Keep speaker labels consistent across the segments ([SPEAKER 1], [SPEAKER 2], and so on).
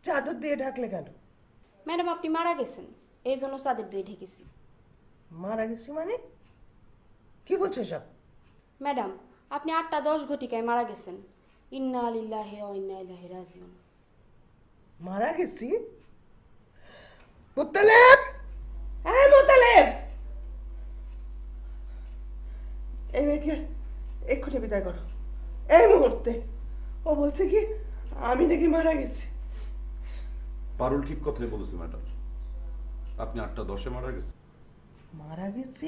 [SPEAKER 1] চাদর দিয়ে ঢাকলে কেন?
[SPEAKER 2] ম্যাডাম আপনি মারা গেছেন, এই জন্য চাদর দিয়ে ঢেকেছি।
[SPEAKER 1] মারা গেছি মানে? কি বলছো সব?
[SPEAKER 2] ম্যাডাম আপনি 8টা 10 ঘটিকায় মারা গেছেন। ইন্না লিল্লাহি ওয়া ইন্না ইলাইহি রাজিউন।
[SPEAKER 1] মারা গেছি? মুত্তালেব, এই মুত্তালেব, এই মেয়েকে এক্ষুনি বিদায় করো, এই মুহূর্তে। ও বলছে কি আমি নাকি মারা গেছি।
[SPEAKER 3] পারুল ঠিক কথাই বলেছে ম্যাডাম, আপনি 8টা 10-এ মারা গেছেন।
[SPEAKER 1] মারা গেছি?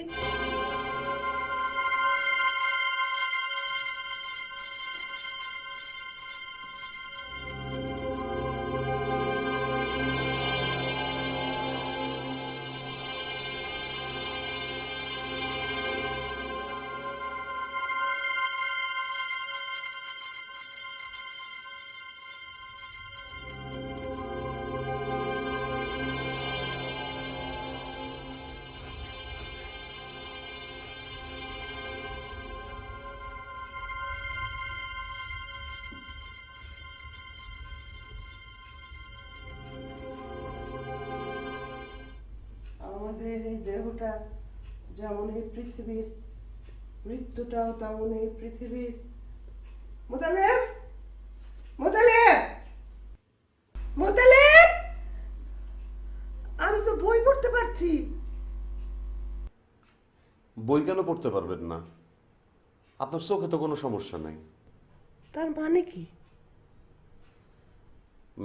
[SPEAKER 1] আমাদের এই দেহটা যেমন এই পৃথিবীর, মৃত্যুটাও তেমন এই পৃথিবীর। মুত্তালেব, মুত্তালেব, মুত্তালেব, আমি তো বই পড়তে পারছি।
[SPEAKER 3] বই কেন পড়তে পারবেন না? আপনার চোখে তো কোনো সমস্যা নাই।
[SPEAKER 1] তার মানে কি?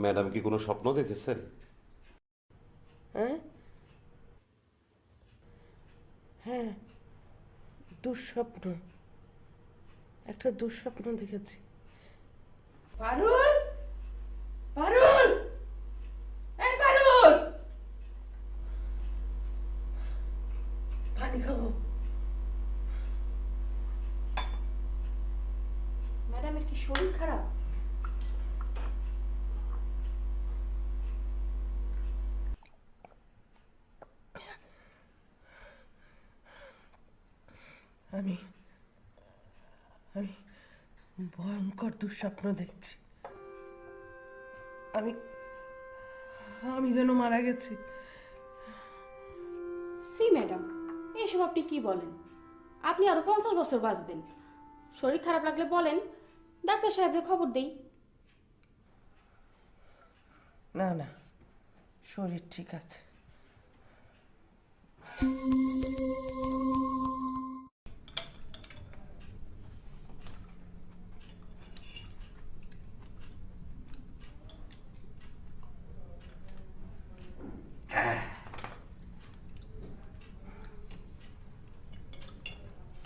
[SPEAKER 3] ম্যাডাম কি কোনো স্বপ্ন দেখেছেন?
[SPEAKER 1] হ্যাঁ হ্যাঁ, দুঃস্বপ্ন, একটা দুঃস্বপ্ন দেখেছি। পারুল, পারুল, এই পারুল, পানি খাবো।
[SPEAKER 2] ম্যাডামের কি শরীর খারাপ?
[SPEAKER 1] আমি আমি ভয়ঙ্কর দুঃস্বপ্ন দেখছি। আমি আমি যেন মারা গেছি।
[SPEAKER 2] সি ম্যাডাম, এইসব আপনি কি বলেন? আপনি আরো 50 বছর বাঁচবেন। শরীর খারাপ লাগলে বলেন, ডাক্তার সাহেবের খবর দেই।
[SPEAKER 1] না না, শরীর ঠিক আছে।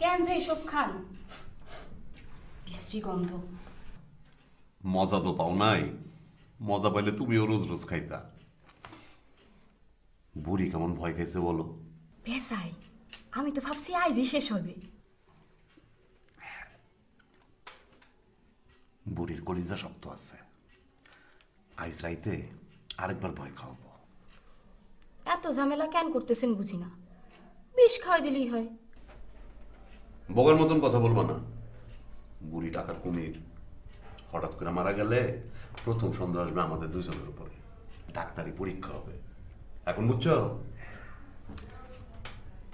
[SPEAKER 2] কেন যে এসব খান? বিশ্রী গন্ধ।
[SPEAKER 3] মজা তো পাও নাই, মজা পাইলে তুমিও রোজ রোজ খাইতা। বুড়ি কেমন ভয় খাইছে বলো?
[SPEAKER 4] বেসাই, আমি তো ভাবছি আজই শেষ হবে।
[SPEAKER 3] বুড়ির কলিজা শক্ত আছে, আইজ রাইতে আরেকবার ভয় খাওয়াবো।
[SPEAKER 4] এত ঝামেলা কেন করতেছেন বুঝি না, বিষ খাওয়াই দিলেই হয়।
[SPEAKER 3] বগের মতন কথা বলবো না। বুড়ি টাকার কুমির, হঠাৎ করে মারা গেলে প্রথম সন্দেহ আসবে আমাদের দুজনের উপরে। ডাক্তারি পরীক্ষা হবে। এখন বুঝছো?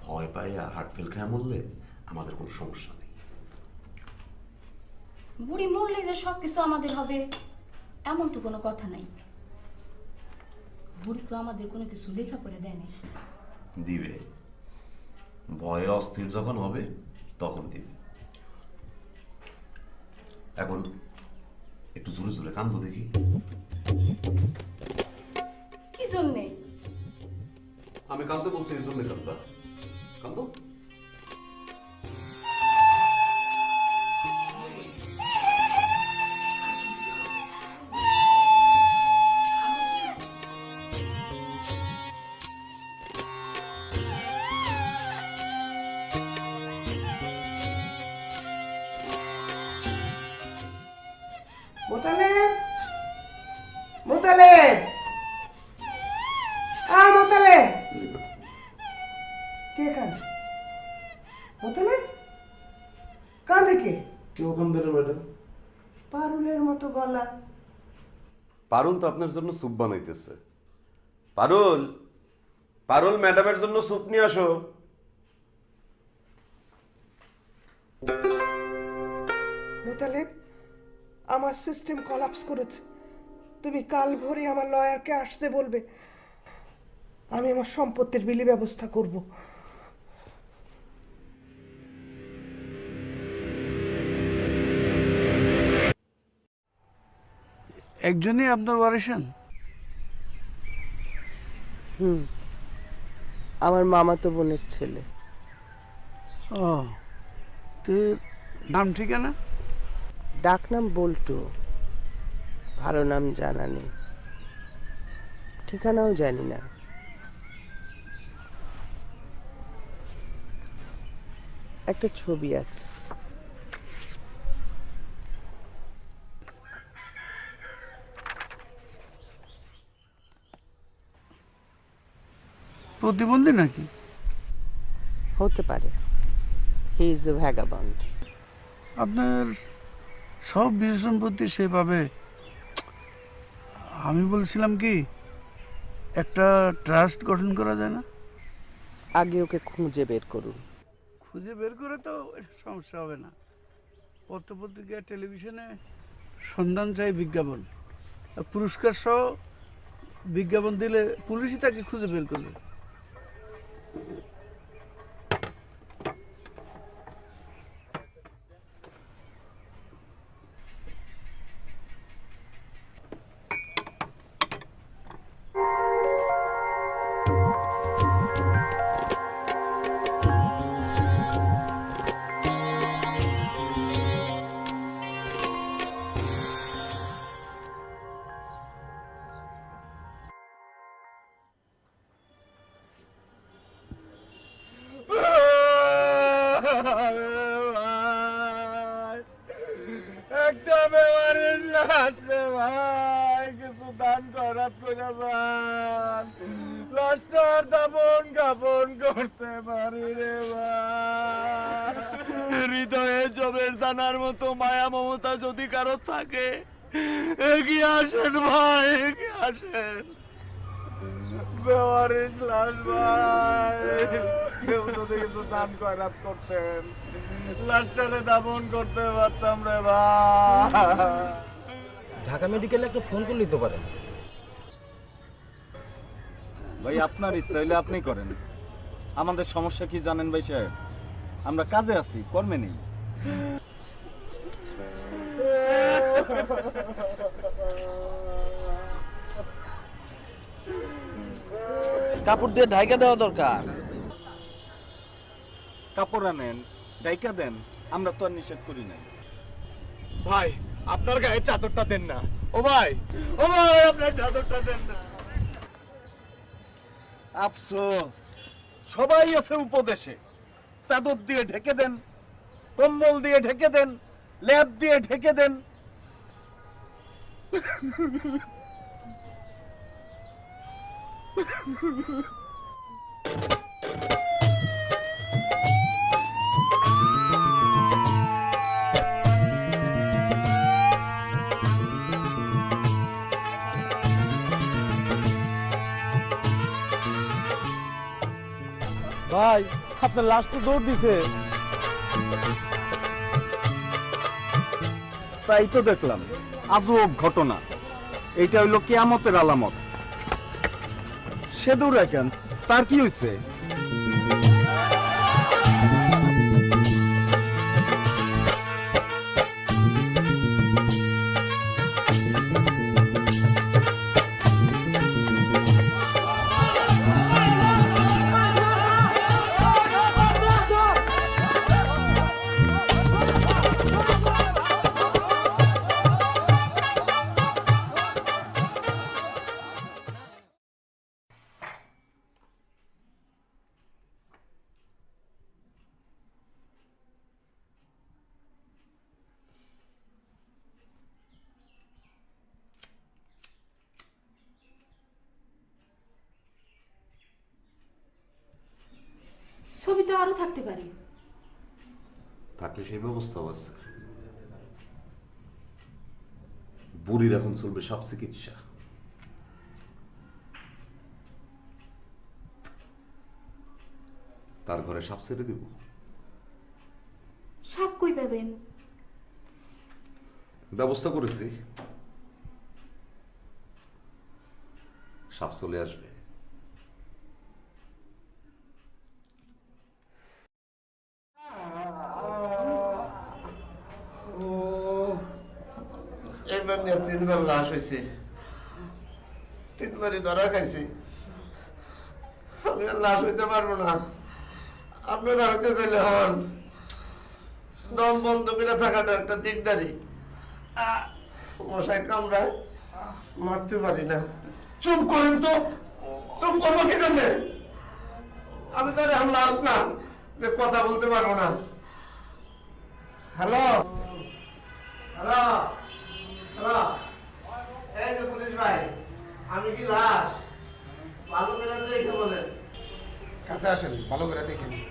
[SPEAKER 3] ভয় পাইয়া হার্ট ফেল খায় মরলে আমাদের কোনো সমস্যা নেই।
[SPEAKER 2] বুড়ি মরলে যে সবকিছু আমাদের হবে এমন তো কোনো কথা নাই। বুড়ি তো আমাদের কোনো কিছু লেখাপড়া দেয় নাই।
[SPEAKER 3] দিবে, ভয়ে অস্থির যখন হবে তখন দিবে। এখন একটু জোরে জোরে কান্দো দেখি।
[SPEAKER 2] কি জন্যে?
[SPEAKER 3] আমি কান্দতে বলছি এই জন্য কান্দা। কান্দো।
[SPEAKER 1] মোতালেব, মোতালেব, মোতালেব, কে কান্দে? মোতালেব কান্দে কে?
[SPEAKER 3] কেউ কান্দে না ম্যাডাম।
[SPEAKER 1] পারুলের মতো গলা।
[SPEAKER 3] পারুল তো আপনার জন্য স্যুপ বানাইতেছে। পারুল, পারুল ম্যাডামের জন্য স্যুপ নিয়ে আসো।
[SPEAKER 1] মোতালেব, আমার সিস্টেম কলাপস করেছে। তুমি কাল ভোরে আমার লয়ারকে আসতে বলবে। আমি আমার সম্পত্তির বিলি ব্যবস্থা করব।
[SPEAKER 5] একজনই আপনার ওয়ারিশান?
[SPEAKER 1] আমার মামাতো বোনের ছেলে।
[SPEAKER 5] ও, তো নাম ঠিকানা?
[SPEAKER 1] ডাক নাম বল্টু, ভালো নাম জানা নেই, ঠিকানাও জানি না। একটা ছবি আছে।
[SPEAKER 5] প্রতিবন্ধী নাকি?
[SPEAKER 1] হতে পারে। He is a vagabond.
[SPEAKER 5] আপনার সব বিষয় সম্পত্তি সে পাবে। আমি বলছিলাম কি, একটা ট্রাস্ট গঠন করা যায় না?
[SPEAKER 1] আগে ওকে খুঁজে বের করুন।
[SPEAKER 5] খুঁজে বের করে তো এটা সমস্যা হবে না। পত্রপত্রিকা, টেলিভিশনে সন্ধান চাই বিজ্ঞাপন, আর পুরস্কার সহ বিজ্ঞাপন দিলে পুলিশই তাকে খুঁজে বের করবে।
[SPEAKER 6] একটা বেমারের লাশ রে ভাই, কিছু দান করাত কইরা যান, লাশটার দাফন কাফন করতে পারি রে ভাই। হৃদয়ে জবের দানার মতো মায়া মমতা যদি কারো থাকে, এগিয়ে আসেন ভাই, এগিয়ে আসেন। বেমারিস লাশ ভাই, কেউ যদি কিছু দান করাত করতেন, লাশটারে দাফন করতে পারতাম রে ভাই।
[SPEAKER 7] ঢাকা মেডিকেলে একটা ফোন করে নিতে পারেন।
[SPEAKER 6] ভাই আপনার ইচ্ছা হইলে আপনি করেন, আমাদের সমস্যা কি জানেন ভাই সাহেব? আমরা কাজে আছি, কর্মে নেই।
[SPEAKER 7] কাপড় দিয়ে ঢাইকা দেওয়া দরকার।
[SPEAKER 6] কাপড় আনেন, ডাইকা দেন, আমরা তো আর নিষেধ করি নাই।
[SPEAKER 7] ভাই আপনার গায়ে চাদরটা দেন না। ও ভাই, ও ভাই আপনার চাদরটা দেন না।
[SPEAKER 6] আফসোস, সবাই আছে উপদেশে। চাদর দিয়ে ঢেকে দেন, কম্বল দিয়ে ঢেকে দেন, ল্যাপ দিয়ে ঢেকে দেন।
[SPEAKER 7] ভাই আপনার লাশ তো দৌড় দিছে।
[SPEAKER 6] তাই তো দেখলাম, আজব ঘটনা। এইটা হইলো কিয়ামতের আলামত। সে দৌড়ায় কেন? তার কি হয়েছে?
[SPEAKER 2] ছবি তো আরো থাকতে পারে।
[SPEAKER 3] থাকলে সেই ব্যবস্থাও আছে। বুড়ির এখন চলবে সব চিকিৎসা। তার ঘরে সাপ ছেড়ে দিব?
[SPEAKER 4] সাপ কই পাবেন?
[SPEAKER 3] ব্যবস্থা করেছি, সাপ চলে আসবে।
[SPEAKER 6] এবার নিয়ে 3 বার লাশ হয়েছে, 3 বারই ধরা খাইছি। আমি আর লাশ হইতে পারবো না। আপনারা হইতে চাইলে হন, দম বন্ধ করে থাকাটা একটা দিকদারি। মশাই কামড়ায়, মারতে পারি না।
[SPEAKER 7] চুপ করেন তো।
[SPEAKER 6] চুপ করবো কি জন্যে? আমি তো এখন লাশ না যে কথা বলতে পারবো না। হ্যালো হ্যালো হ্যালো, এই যে পুলিশ ভাই, আমি কি লাশ? ভালো করে দেখে বলেন।
[SPEAKER 8] কাছে আসেন, ভালো করে দেখে নিন।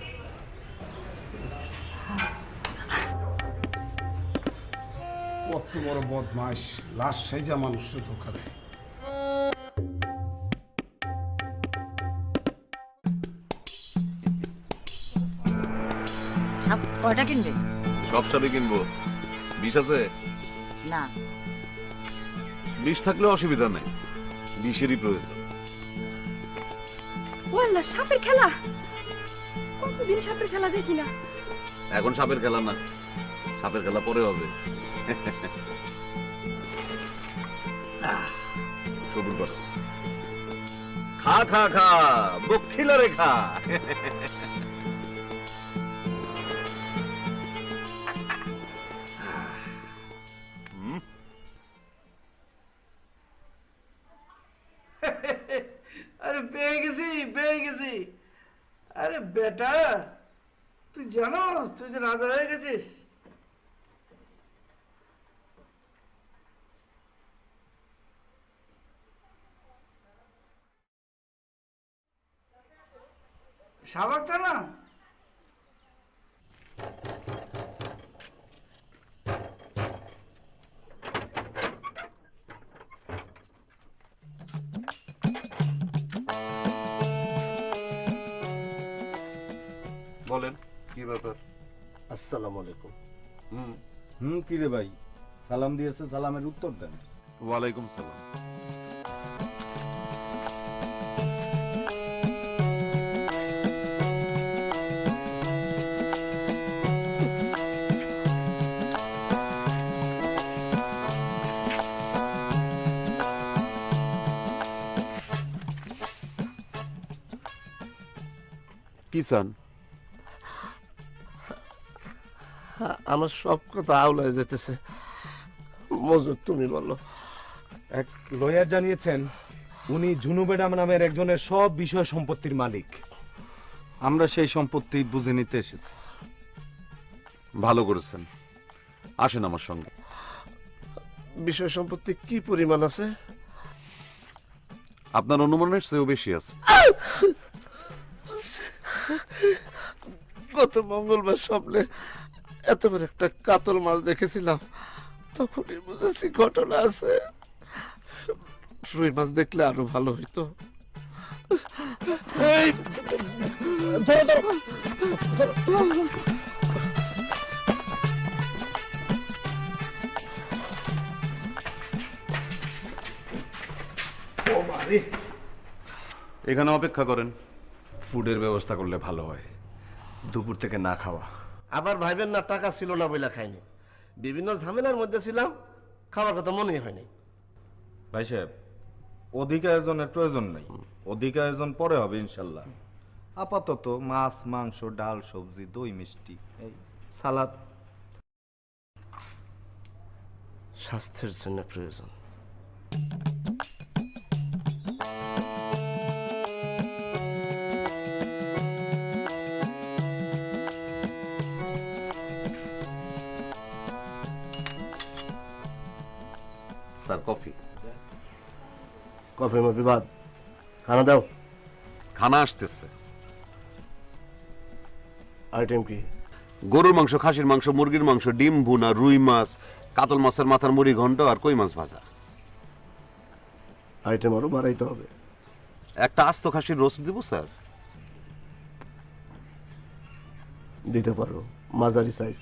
[SPEAKER 8] কত বড় বদমাস, লাশ সাইজা মানুষকে ধোকা দেয়।
[SPEAKER 9] সাপ কয়টা কিনবে?
[SPEAKER 3] সব সাপই কিনবো। বিষ আছে?
[SPEAKER 9] না।
[SPEAKER 3] বিষ থাকলে অসুবিধা নেই, বিষেরই প্রয়োজন।
[SPEAKER 4] ওয়াল্লা সাপের খেলা, কতদিন সাপের খেলা দেখি না।
[SPEAKER 3] এখন সাপের খেলা না, সাপের খেলা পরে হবে। সবুর করো, খা খা খা, বক্ষিলা রে খা।
[SPEAKER 5] আরে পেয়ে গেছি, পেয়ে গেছি। আরে বেটা, তুই জানোস তুই যে রাজা হয়ে গেছিস? সাবাকটা না?
[SPEAKER 3] বলেন কি ব্যাপার?
[SPEAKER 6] আসসালামু আলাইকুম।
[SPEAKER 10] কি রে ভাই, সালাম দিয়েছে, সালামের উত্তর দেন।
[SPEAKER 3] ওয়ালাইকুম সালাম। কি চান?
[SPEAKER 6] আমার সব কথা আউলায় যেতেছে, মজুর তুমি বলো।
[SPEAKER 7] এক লয়ার জানিয়েছেন উনি ঝুনু ম্যাডাম নামের একজনের সব বিষয় সম্পত্তির মালিক।
[SPEAKER 10] আমরা সেই সম্পত্তি বুঝে নিতে এসেছি।
[SPEAKER 3] ভালো করেছেন, আসেন আমার সঙ্গে।
[SPEAKER 6] বিষয় সম্পত্তি কি পরিমাণ আছে?
[SPEAKER 3] আপনার অনুমানের চেয়েও বেশি আছে।
[SPEAKER 6] গত মঙ্গলবার স্বপ্নে এত বড় একটা কাতল মাছ দেখেছিলাম, তখনই বুঝেছি ঘটনা আছে। রুই মাছ দেখলে আরো ভালো হইতো।
[SPEAKER 3] এখানে অপেক্ষা করেন।
[SPEAKER 7] ফুডের ব্যবস্থা করলে ভালো হয়, দুপুর থেকে না খাওয়া।
[SPEAKER 6] আবার ভাইবেন না টাকা ছিল না বইলা খাইনি, বিভিন্ন ঝামেলার মধ্যে ছিলাম, খাওয়ার কথা মনেই হয়নি।
[SPEAKER 10] ভাই সাহেব, অধিক আয়োজনের প্রয়োজন নেই, অধিক আয়োজন পরে হবে ইনশাল্লাহ। আপাতত মাছ, মাংস, ডাল, সবজি, দই, মিষ্টি, এই সালাদ।
[SPEAKER 6] স্বাস্থ্যের জন্য প্রয়োজন।
[SPEAKER 3] Sir coffee.
[SPEAKER 6] কফি মফি বাদ, খানা দাও।
[SPEAKER 3] খানা আসতেছে।
[SPEAKER 6] আইটেম কি?
[SPEAKER 3] গরুর মাংস, খাসির মাংস, মুরগির মাংস, ডিম ভুনা, রুই মাছ, কাতল মাছের মাথার মুড়ি ঘন্ট আর কই মাছ ভাজা।
[SPEAKER 6] আইটেম আরো বাড়াইতে হবে।
[SPEAKER 3] একটা আস্ত খাসির রোস্ট দিব স্যার।
[SPEAKER 6] দিতে পারো, মাঝারি সাইজ,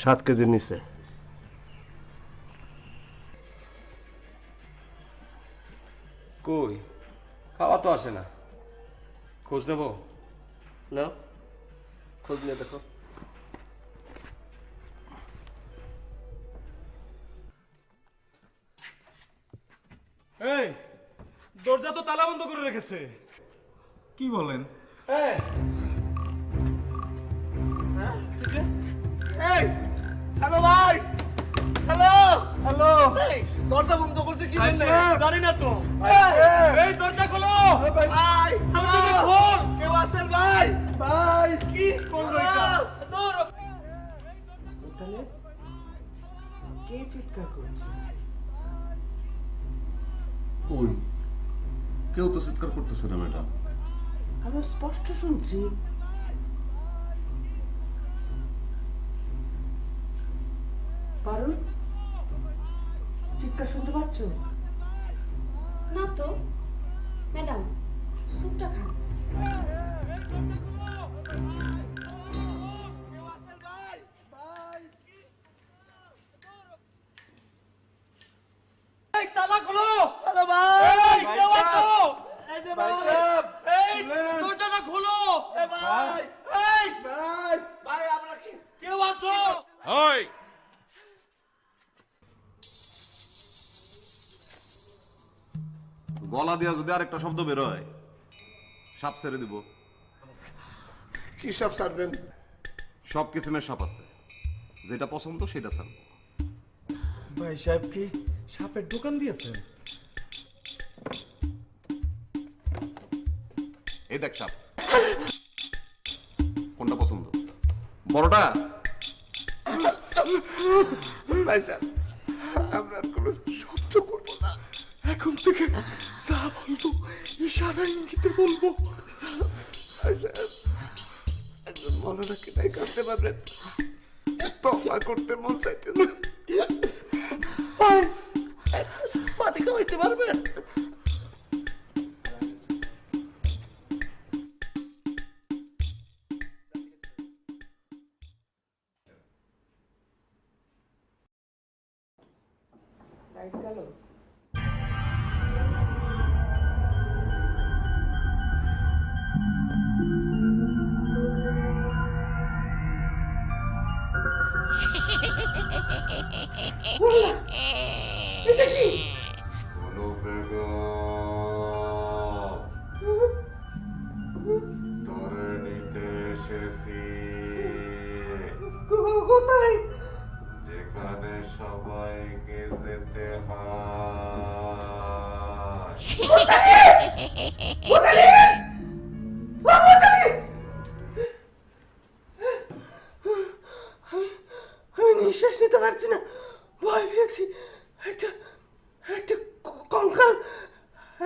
[SPEAKER 6] 7 কেজির নিচে।
[SPEAKER 7] কই খাওয়া তো আসে না, খোঁজ নেব
[SPEAKER 6] না, খোঁজ নিয়ে দেখো।
[SPEAKER 7] এই দরজা তো তালা বন্ধ করে রেখেছে।
[SPEAKER 10] কি বলেন?
[SPEAKER 7] এই
[SPEAKER 6] এই হ্যালো ভাই, হ্যালো হ্যালো, দরজা বন্ধ করছে কি জন্য?
[SPEAKER 7] জানি না তো। এই দরজা খোলো
[SPEAKER 6] ভাই, হ্যালো,
[SPEAKER 7] খোল।
[SPEAKER 6] কেউ আছেন ভাই? ভাই
[SPEAKER 7] কি করলো এটা? দৌড়।
[SPEAKER 1] কে চিৎকার করছে?
[SPEAKER 3] ওই কেউ তো চিৎকার করতেছে না ম্যাডাম।
[SPEAKER 1] আমি স্পষ্ট শুনছি। পারুল, চিৎকার শুনতে পাচ্ছ?
[SPEAKER 2] না তো ম্যাডাম, স্যুপটা খান।
[SPEAKER 7] এই তালা খোলো।
[SPEAKER 6] হ্যালো ভাই,
[SPEAKER 7] এই কেউ আছো?
[SPEAKER 6] এই যে ভাই সাহেব,
[SPEAKER 7] এই দরজাটা খোলো।
[SPEAKER 6] এই ভাই,
[SPEAKER 7] এই
[SPEAKER 6] ভাই, ভাই আমরা কি
[SPEAKER 7] কেউ আছো?
[SPEAKER 3] ওই গলা দিয়া যদি আরেকটা শব্দ বের হয়, সাপ ছেড়ে দিব।
[SPEAKER 6] কি সব ছাড়বেন?
[SPEAKER 3] সব কিসিমের সাপ আছে, যেটা পছন্দ সেটা ছাড়বো।
[SPEAKER 7] ভাই সাহেব কি সাপের দোকান দিয়েছেন?
[SPEAKER 3] এই দেখ সাপ, কোনটা পছন্দ? বড়টা?
[SPEAKER 6] ভাই সাহেব, আমরা আর কোনো শব্দ করবো না, এখন থেকে যা বলবো ইশারা ইঙ্গিতে বলবো। ভাই সাহেব, একজন মনে রাখি নাই কাঁদতে পারবেন, তবা করতে মন চাইতেছে। ভাই, পানি খাওয়াইতে পারবেন?
[SPEAKER 1] লাইট গেল। এটা কি?
[SPEAKER 10] ধরে নিতে এসেছি,
[SPEAKER 1] কোথায়?
[SPEAKER 10] যেখানে সবাইকে যেতে হয়।
[SPEAKER 1] আমি নিঃশ্বাস নিতে পারছি না, ভয় পেয়েছি। একটা একটা কঙ্কাল,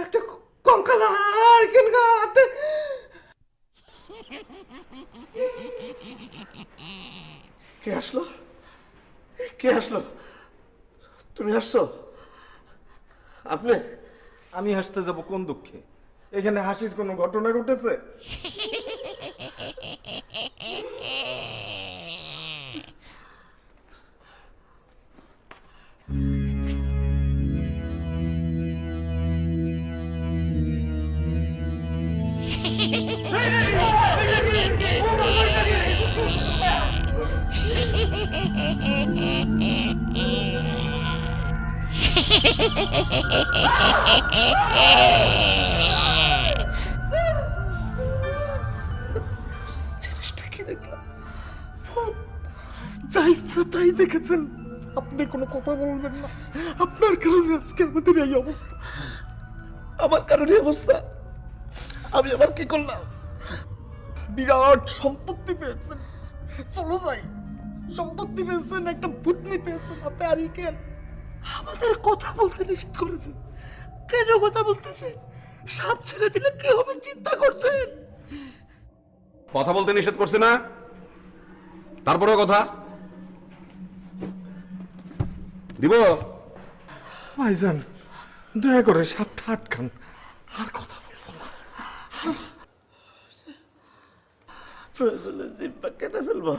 [SPEAKER 1] একটা কঙ্কাল আর কেন হাতে।
[SPEAKER 6] কে আসলো? কে আসলো? তুমি আসছো? আপনি?
[SPEAKER 10] আমি হাসতে যাব কোন দুঃখে? এখানে হাসির কোনো ঘটনা ঘটেছে?
[SPEAKER 6] জিনিসটা কি দেখলাম? যা ইচ্ছা তাই দেখেছেন, আপনি কোনো কথা বলবেন না। আপনার কারণে আজকে আমাদের এই অবস্থা। আমার কারণে অবস্থা? আমি আবার কি করলাম? বিরাট সম্পত্তি পেয়েছেন, চলো যাই। সম্পত্তি পেয়েছেন, একটা ভূতনি পেয়েছেন, হাতে আর কেন? আমাদের কথা বলতে নিষেধ করেছেন। কেন কথা বলতেছেন? সাপ ছেড়ে দিলে কি হবে চিন্তা করছেন?
[SPEAKER 3] কথা বলতে নিষেধ করছে না, তারপরেও কথা দিব।
[SPEAKER 10] ভাইজান দয়া করে সাপটা আটকান, আর কথা বলবো না।
[SPEAKER 6] প্রয়োজনে জিব্বা কেটে ফেলবো।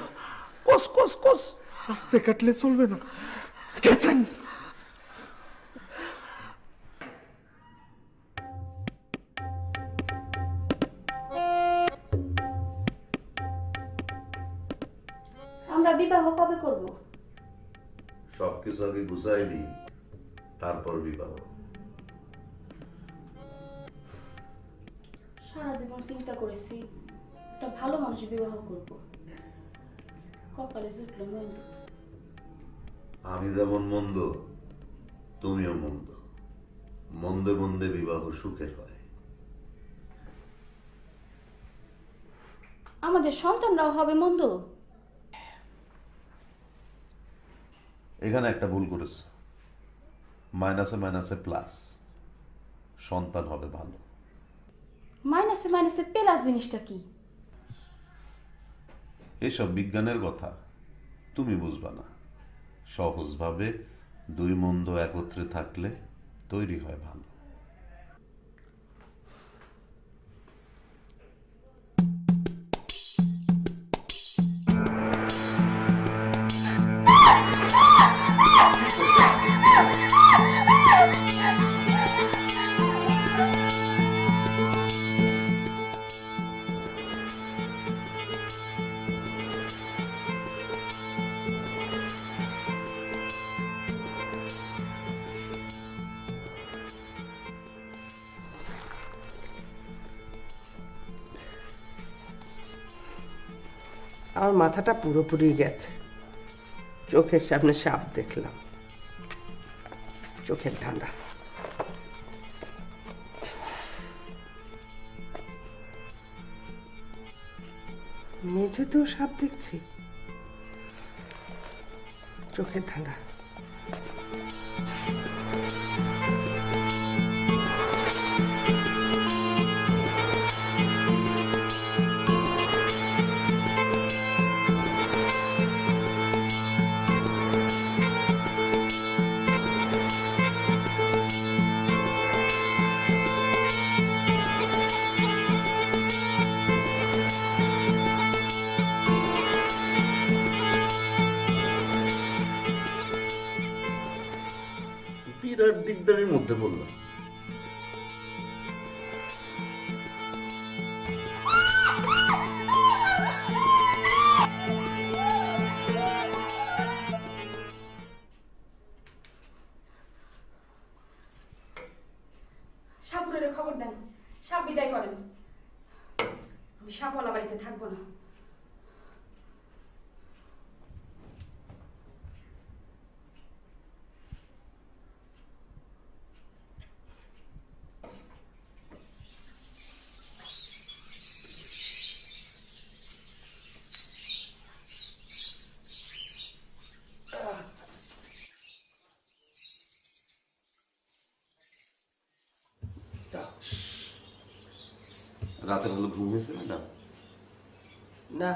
[SPEAKER 6] কস কস কস।
[SPEAKER 7] আস্তে কাটলে চলবে না, গেছেন।
[SPEAKER 2] আমরা বিবাহ কবে করব?
[SPEAKER 3] সবকিছু আগে গুছাইলি, তারপর বিবাহ।
[SPEAKER 2] সারা জীবন চিন্তা করেছি একটা ভালো মানুষ বিবাহ করব, কপালে জুটলো মন্দ।
[SPEAKER 3] আমি যেমন মন্দ, তুমিও মন্দ। মন্দে মন্দে বিবাহ সুখের হয়।
[SPEAKER 2] আমাদের সন্তানরাও হবে মন্দ।
[SPEAKER 3] এখানে একটা ভুল করেছ, মাইনাসে মাইনাসে প্লাস। সন্তান হবে ভালো।
[SPEAKER 2] মাইনাসে মাইনাসে প্লাস জিনিসটা কি?
[SPEAKER 3] এসব বিজ্ঞানের কথা, তুমি বুঝবা না। সহজভাবে দুই মন্দ একত্রে থাকলে তৈরি হয় ভালো।
[SPEAKER 1] আমার মাথাটা পুরোপুরি গেছে। চোখের সামনে সাপ দেখলাম, চোখের ঠান্ডা। মেঝেতেও সাপ দেখছি, চোখের ঠান্ডা।
[SPEAKER 3] বিরাট দিকদারির মধ্যে বললাম।
[SPEAKER 2] সাপুরের খবর দেন, সাপ বিদায় করেন। আমি সাপওয়ালা বাড়িতে থাকবো না।
[SPEAKER 3] রাতে ভালো ঘুম হয়েছে ম্যাডাম?
[SPEAKER 1] না,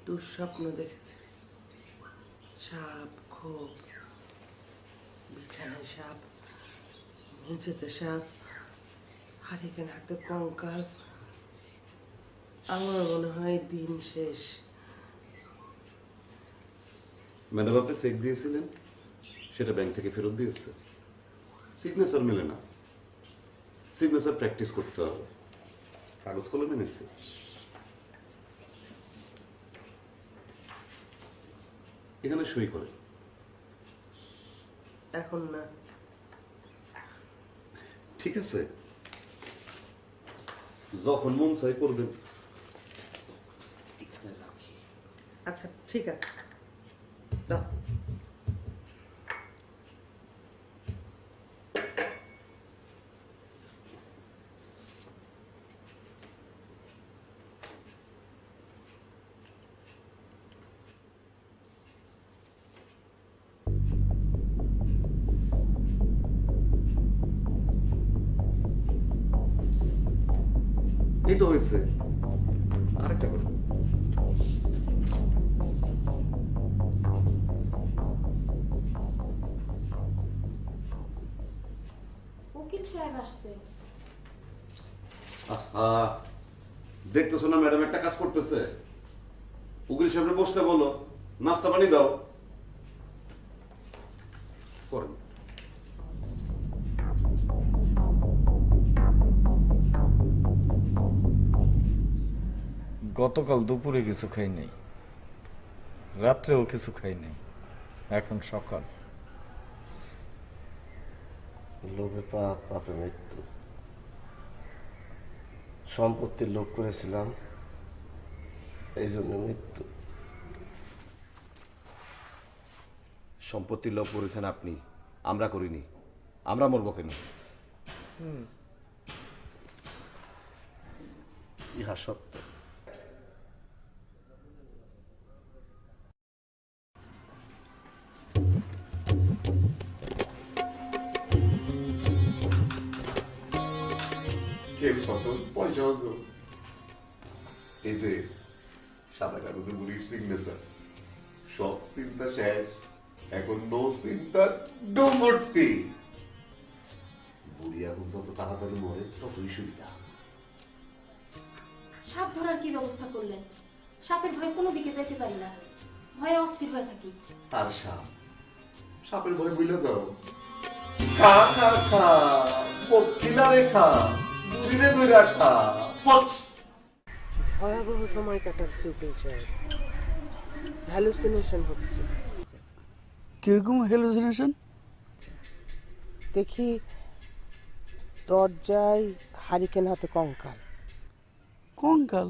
[SPEAKER 1] দুঃস্বপ্ন দেখেছি। সাপ, খোপ, বিছানায় সাপ, মেঝেতে সাপ, হারিকেন হাতে কঙ্কাল। আমার মনে হয় দিন শেষ।
[SPEAKER 3] ম্যাডাম আপনি চেক দিয়েছিলেন, সেটা ব্যাংক থেকে ফেরত দিয়েছে। সিগনেচার মেলে না, সিগনেচার প্র্যাকটিস করতে হবে। কাগজ কলমে নিচ্ছে। এখানে সই করে।
[SPEAKER 1] এখন না।
[SPEAKER 3] ঠিক আছে, যখন মন চাই করবেন।
[SPEAKER 1] আচ্ছা ঠিক আছে, দাও।
[SPEAKER 3] এই তো হয়েছে, আরেকটা করে।
[SPEAKER 2] উকিল সাহেব আসছে।
[SPEAKER 3] আহা, দেখতেছো না ম্যাডাম একটা কাজ করতেছে। উকিল সামনে বসতে বলো, নাস্তা পানি দাও। করেন।
[SPEAKER 10] গতকাল দুপুরে কিছু খাই নাই, রাত্রেও কিছু খাই নাই, এখন সকাল।
[SPEAKER 6] লোভে পাপ, পাপে মৃত্যু। সম্পত্তির লোভ করেছিলাম, এই জন্য মৃত্যু।
[SPEAKER 11] সম্পত্তির লোভ করেছেন আপনি, আমরা করিনি। আমরা মরবো কেন?
[SPEAKER 6] ইহা সত্য।
[SPEAKER 12] পয়সা আছে, এই যে সাদা কাগজে বুড়ির সিগনেচার, সব চিন্তা শেষ, এখন নো চিন্তা ডুমুর্তি। বুড়ি এখন যত তাড়াতাড়ি মরে ততই সুবিধা।
[SPEAKER 2] সাপ ধরার কি ব্যবস্থা করলেন? সাপের ভয় কোনো দিকে যেতে পারি না, ভয়ে অস্থির হয়ে থাকি।
[SPEAKER 12] আর সাপ, সাপের ভয় বুঝলে যাও। খা খা খা, পক্ষিলারে খা, বুড়িরে ধরে খা।
[SPEAKER 1] ভয়াবহ সময় কাটাচ্ছে উকিল সাহেব, হ্যালুসিনেশন হচ্ছে।
[SPEAKER 5] কিরকম হ্যালুসিনেশন?
[SPEAKER 1] দেখি দরজায় হারিকেন হাতে কঙ্কাল।
[SPEAKER 5] কঙ্কাল?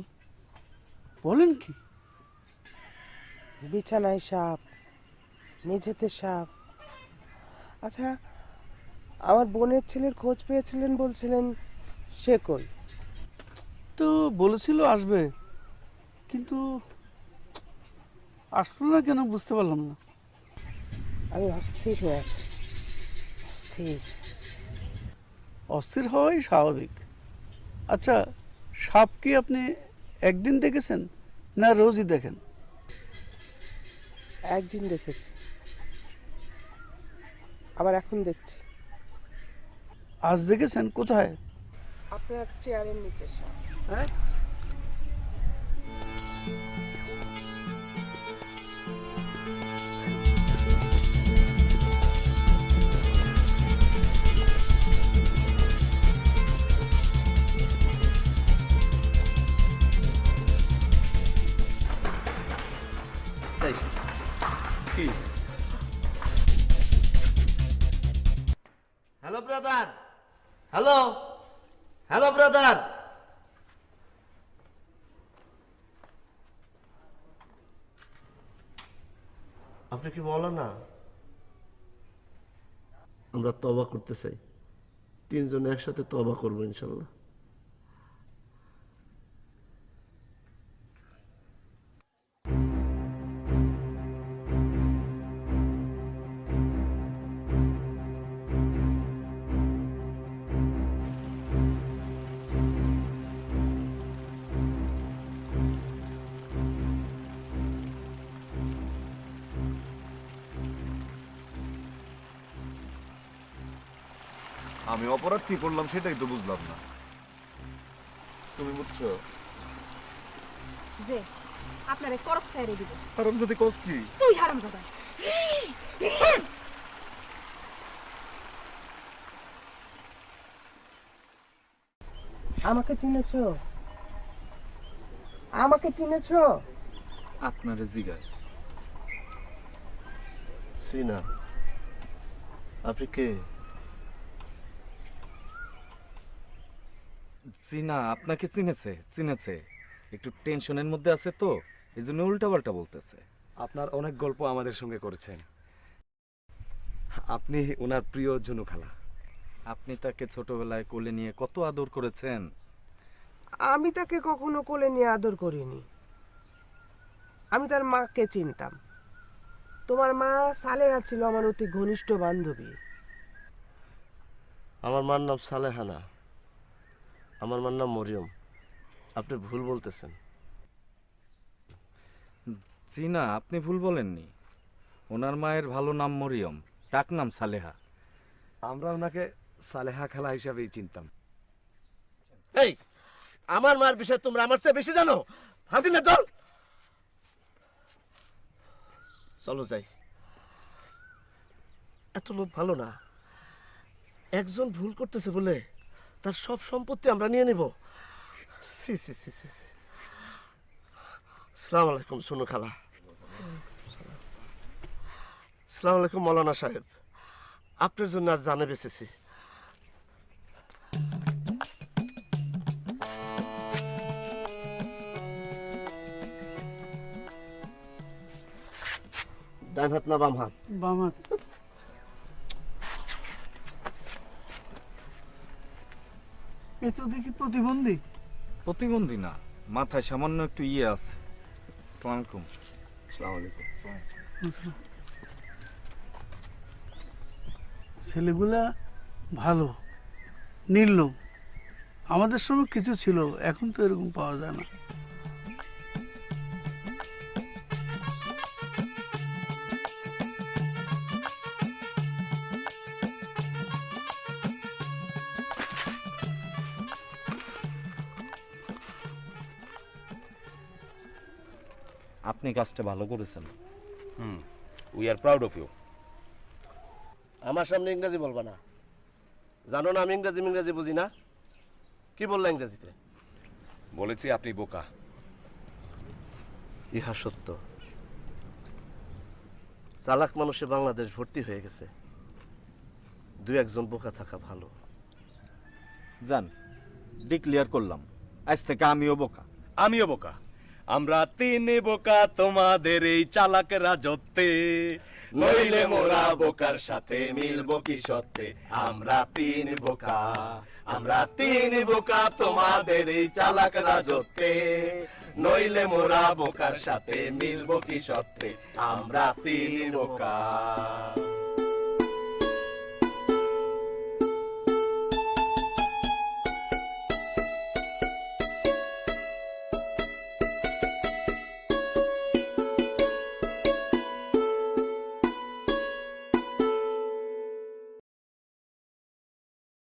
[SPEAKER 5] বলেন কি?
[SPEAKER 1] বিছানায় সাপ, মেঝেতে সাপ। আচ্ছা, আমার বোনের ছেলের খোঁজ পেয়েছিলেন বলছিলেন, সে কই?
[SPEAKER 5] তো বলেছিল আসবে, কিন্তু আসলো না কেন বুঝতে পারলাম না।
[SPEAKER 1] আমি অস্থির হয়ে আছি, অস্থির।
[SPEAKER 5] অস্থির হওয়াই স্বাভাবিক। আচ্ছা, সাপ কি আপনি একদিন দেখেছেন না রোজই দেখেন?
[SPEAKER 1] একদিন দেখেছি, আবার এখন দেখছি।
[SPEAKER 5] আজ দেখেছেন? কোথায়?
[SPEAKER 1] আপনার চেয়ারের নিচে সাপ।
[SPEAKER 5] হ্যাঁ,
[SPEAKER 6] কি? Hello brother, hello hello brother. আপনি কি মৌলানা? আমরা তওবা করতে চাই, তিনজনে একসাথে তওবা করবো ইনশাল্লাহ।
[SPEAKER 12] আমি অপরাধ কি করলাম সেটাই তো বুঝলাম না। তুমি বুঝছো?
[SPEAKER 4] যে আপনারে করস ছেড়ে দিব।
[SPEAKER 12] হারামজাদি কস কি?
[SPEAKER 4] তুই হারামজাদা।
[SPEAKER 1] আমাকে চিনেছো? আমাকে চিনেছো?
[SPEAKER 10] আপনারে জিগায়।
[SPEAKER 6] সিনা, আপনি কে?
[SPEAKER 10] চিনা আপনাকে চিনেছে, চিনেছে। একটু টেনশনের মধ্যে আছে তো, এই জন্য উল্টাপাল্টা বলতেছে।
[SPEAKER 7] আপনার অনেক গল্প আমাদের সঙ্গে করেছেন। আপনি ওনার প্রিয় জনু খালা।
[SPEAKER 10] আপনি তাকে ছোটবেলায় কোলে নিয়ে কত আদর করেছেন।
[SPEAKER 1] আমি তাকে কখনো কোলে নিয়ে আদর করিনি। আমি তার মাকে চিনতাম। তোমার মা সালেহা ছিল আমার অতি ঘনিষ্ঠ বান্ধবী।
[SPEAKER 6] আমার মার নাম সালেহানা, আমার মার নাম মরিয়ম। আপনি ভুল বলতেছেন।
[SPEAKER 10] চিনা, আপনি ভুল বলেননি। ওনার মায়ের ভালো নাম মরিয়ম, ডাক নাম সালেহা।
[SPEAKER 7] আমরা ওনাকে সালেহা খালা হিসাবেই চিনতাম।
[SPEAKER 6] এই, আমার মার বিষয়ে তোমরা আমার চেয়ে বেশি জানো। হাসিনের দল, চলো যাই। এত লোভ ভালো না। একজন ভুল করতেছে বলে তার সব সম্পত্তি আমরা নিয়ে নেব? সি সি সি সি সি। আসসালামু আলাইকুম সোনু খালা। আসসালামু আলাইকুম মৌলানা সাহেব, আপনার জন্য আজ জানে বেঁচেছি। ডান হাত না বাম হাত?
[SPEAKER 5] বাম হাত। এ তো দেখি প্রতিবন্ধী।
[SPEAKER 10] প্রতিবন্ধী না, মাথায় সামান্য একটু ইয়ে আছে। আসসালামু আলাইকুম।
[SPEAKER 6] আসসালামু আলাইকুম।
[SPEAKER 5] ছেলেগুলা ভালো, নির্লোভ। আমাদের সময় কিছু ছিল, এখন তো এরকম পাওয়া যায় না।
[SPEAKER 10] আপনি কাজটা ভালো করেছেন।
[SPEAKER 11] We are proud of you.
[SPEAKER 6] আমার সামনে ইংরেজি বলবা না, জানো না আমি ইংরেজি বুঝি না। কি বললা ইংরেজিতে?
[SPEAKER 11] বলেছি আপনি বোকা।
[SPEAKER 6] ইহা সত্য। চালাক মানুষে বাংলাদেশ ভর্তি হয়ে গেছে, দু একজন বোকা থাকা ভালো।
[SPEAKER 10] যান, ডিক্লিয়ার করলাম, আজ থেকে আমিও বোকা।
[SPEAKER 7] আমিও বোকা। আমরা তিন বোকা তোমাদের এই চালাক রাজত্বে,
[SPEAKER 6] নইলে মোরা বোকার সাথে মিলবো কি সত্যে। আমরা তিন বোকা তোমাদের এই চালাক রাজত্বে, নইলে মোরা বোকার সাথে মিলবো কি সত্যে। আমরা তিন বোকা।